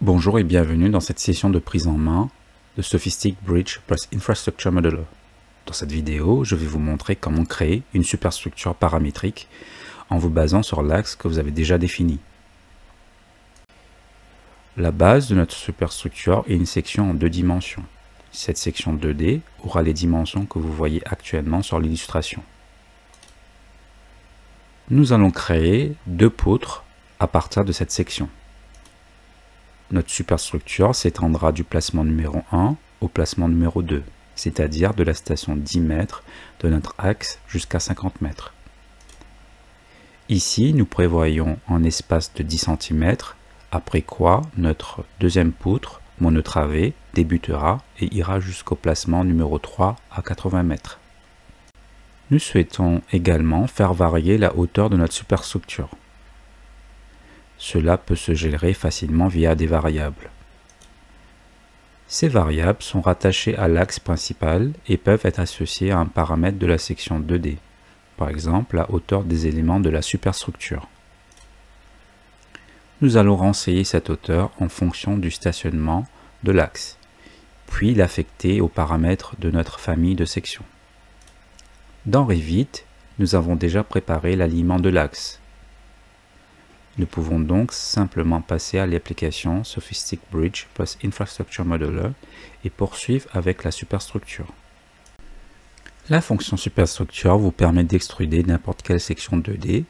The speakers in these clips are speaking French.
Bonjour et bienvenue dans cette session de prise en main de Sophistic Bridge plus Infrastructure Modeler. Dans cette vidéo, je vais vous montrer comment créer une superstructure paramétrique en vous basant sur l'axe que vous avez déjà défini. La base de notre superstructure est une section en 2 dimensions. Cette section 2D aura les dimensions que vous voyez actuellement sur l'illustration. Nous allons créer 2 poutres à partir de cette section. Notre superstructure s'étendra du placement numéro 1 au placement numéro 2, c'est-à-dire de la station 10 mètres de notre axe jusqu'à 50 mètres. Ici, nous prévoyons un espace de 10 cm, après quoi notre deuxième poutre monotravée débutera et ira jusqu'au placement numéro 3 à 80 mètres. Nous souhaitons également faire varier la hauteur de notre superstructure. Cela peut se gérer facilement via des variables. Ces variables sont rattachées à l'axe principal et peuvent être associées à un paramètre de la section 2D, par exemple la hauteur des éléments de la superstructure. Nous allons renseigner cette hauteur en fonction du stationnement de l'axe, puis l'affecter aux paramètres de notre famille de sections. Dans Revit, nous avons déjà préparé l'alignement de l'axe. Nous pouvons donc simplement passer à l'application Sophistic Bridge plus Infrastructure Modeler et poursuivre avec la superstructure. La fonction superstructure vous permet d'extruder n'importe quelle section 2D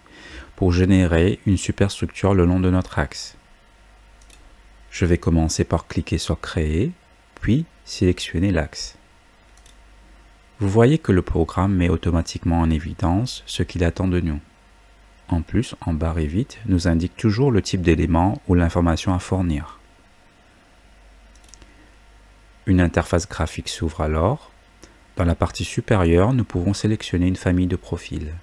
pour générer une superstructure le long de notre axe. Je vais commencer par cliquer sur Créer, puis sélectionner l'axe. Vous voyez que le programme met automatiquement en évidence ce qu'il attend de nous. En plus, en bas Revit nous indique toujours le type d'élément ou l'information à fournir. Une interface graphique s'ouvre alors. Dans la partie supérieure, nous pouvons sélectionner une famille de profils.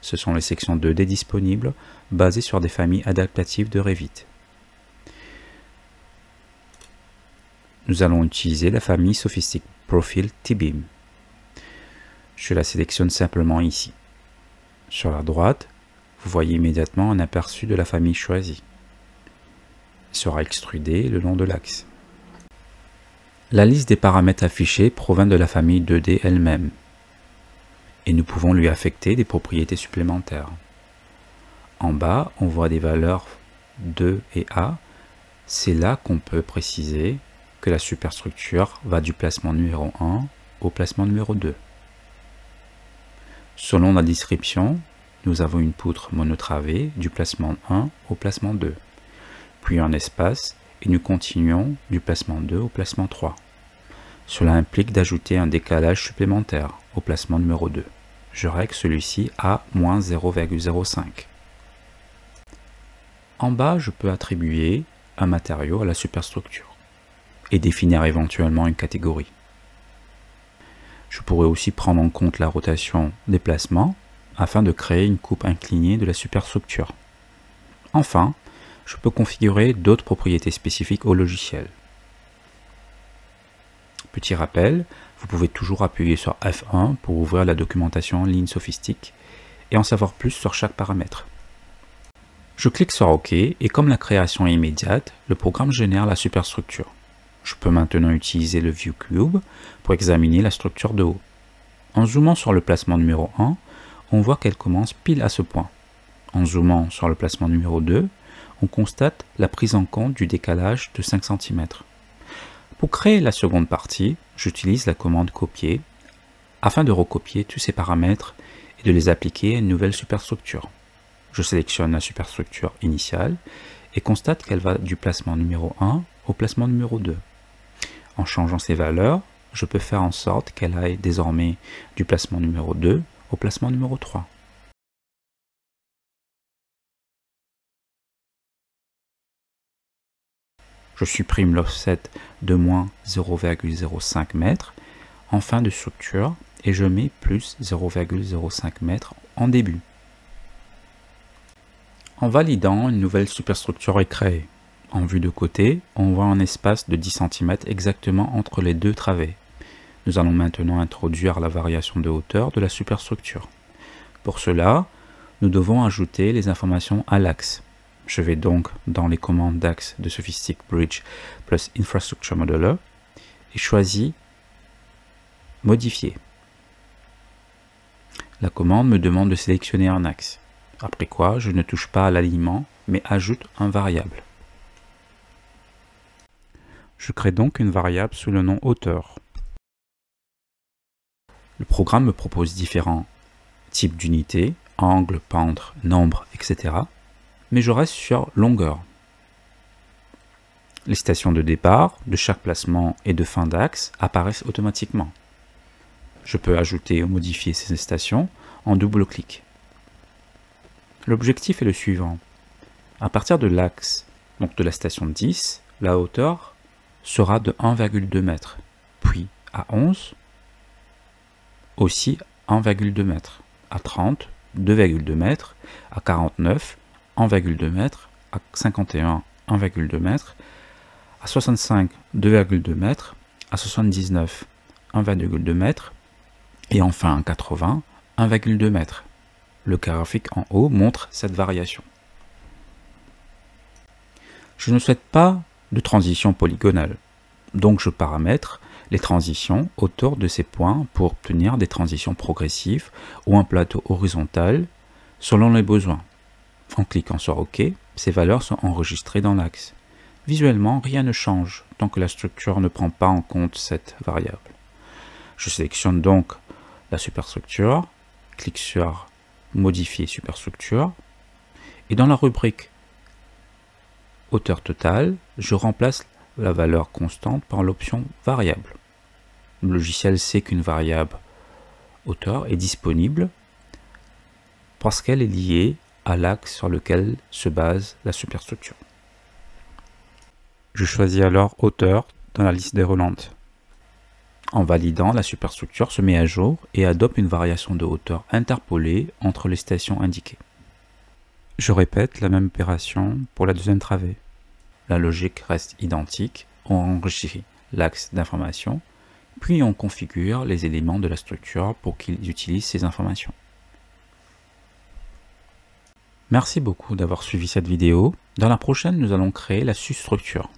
Ce sont les sections 2D disponibles, basées sur des familles adaptatives de Revit. Nous allons utiliser la famille Sophistic Profile T-Beam. Je la sélectionne simplement ici. Sur la droite, vous voyez immédiatement un aperçu de la famille choisie. Elle sera extrudée le long de l'axe. La liste des paramètres affichés provient de la famille 2D elle-même, et nous pouvons lui affecter des propriétés supplémentaires. En bas, on voit des valeurs 2 et A. C'est là qu'on peut préciser que la superstructure va du placement numéro 1 au placement numéro 2. Selon la description, nous avons une poutre monotravée du placement 1 au placement 2, puis un espace et nous continuons du placement 2 au placement 3. Cela implique d'ajouter un décalage supplémentaire au placement numéro 2. Je règle celui-ci à -0,05. En bas, je peux attribuer un matériau à la superstructure et définir éventuellement une catégorie. Je pourrais aussi prendre en compte la rotation des placements afin de créer une coupe inclinée de la superstructure. Enfin, je peux configurer d'autres propriétés spécifiques au logiciel. Petit rappel, vous pouvez toujours appuyer sur F1 pour ouvrir la documentation en ligne Sophistic et en savoir plus sur chaque paramètre. Je clique sur OK et comme la création est immédiate, le programme génère la superstructure. Je peux maintenant utiliser le View Cube pour examiner la structure de haut. En zoomant sur le placement numéro 1, on voit qu'elle commence pile à ce point. En zoomant sur le placement numéro 2, on constate la prise en compte du décalage de 5 cm. Pour créer la seconde partie, j'utilise la commande copier afin de recopier tous ces paramètres et de les appliquer à une nouvelle superstructure. Je sélectionne la superstructure initiale et constate qu'elle va du placement numéro 1 au placement numéro 2. En changeant ces valeurs, je peux faire en sorte qu'elle aille désormais du placement numéro 2 au placement numéro 3. Je supprime l'offset de -0,05 m en fin de structure et je mets plus 0,05 m en début. En validant, une nouvelle superstructure est créée. En vue de côté, on voit un espace de 10 cm exactement entre les deux travées. Nous allons maintenant introduire la variation de hauteur de la superstructure. Pour cela, nous devons ajouter les informations à l'axe. Je vais donc dans les commandes d'axe de Sophistic Bridge plus Infrastructure Modeler et choisis Modifier. La commande me demande de sélectionner un axe, après quoi je ne touche pas à l'alignement mais ajoute un variable. Je crée donc une variable sous le nom hauteur. Le programme me propose différents types d'unités, angle, pente, nombre, etc. Mais je reste sur longueur. Les stations de départ de chaque placement et de fin d'axe apparaissent automatiquement. Je peux ajouter ou modifier ces stations en double-clic. L'objectif est le suivant. À partir de l'axe, donc de la station 10, la hauteur sera de 1,2 m, puis à 11, aussi 1,2 m, à 30, 2,2 m, à 49, 1,2 m, à 51, 1,2 m, à 65, 2,2 m, à 79, 1,2 m, et enfin à 80, 1,2 m. Le graphique en haut montre cette variation. Je ne souhaite pas de transition polygonale, donc je paramètre les transitions autour de ces points pour obtenir des transitions progressives ou un plateau horizontal selon les besoins. En cliquant sur OK, ces valeurs sont enregistrées dans l'axe. Visuellement, rien ne change tant que la structure ne prend pas en compte cette variable. Je sélectionne donc la superstructure, clique sur Modifier superstructure, et dans la rubrique hauteur totale, je remplace la valeur constante par l'option variable. Le logiciel sait qu'une variable hauteur est disponible parce qu'elle est liée à l'axe sur lequel se base la superstructure. Je choisis alors hauteur dans la liste déroulante. En validant, la superstructure se met à jour et adopte une variation de hauteur interpolée entre les stations indiquées. Je répète la même opération pour la deuxième travée. La logique reste identique, on enrichit l'axe d'information, puis on configure les éléments de la structure pour qu'ils utilisent ces informations. Merci beaucoup d'avoir suivi cette vidéo. Dans la prochaine, nous allons créer la substructure.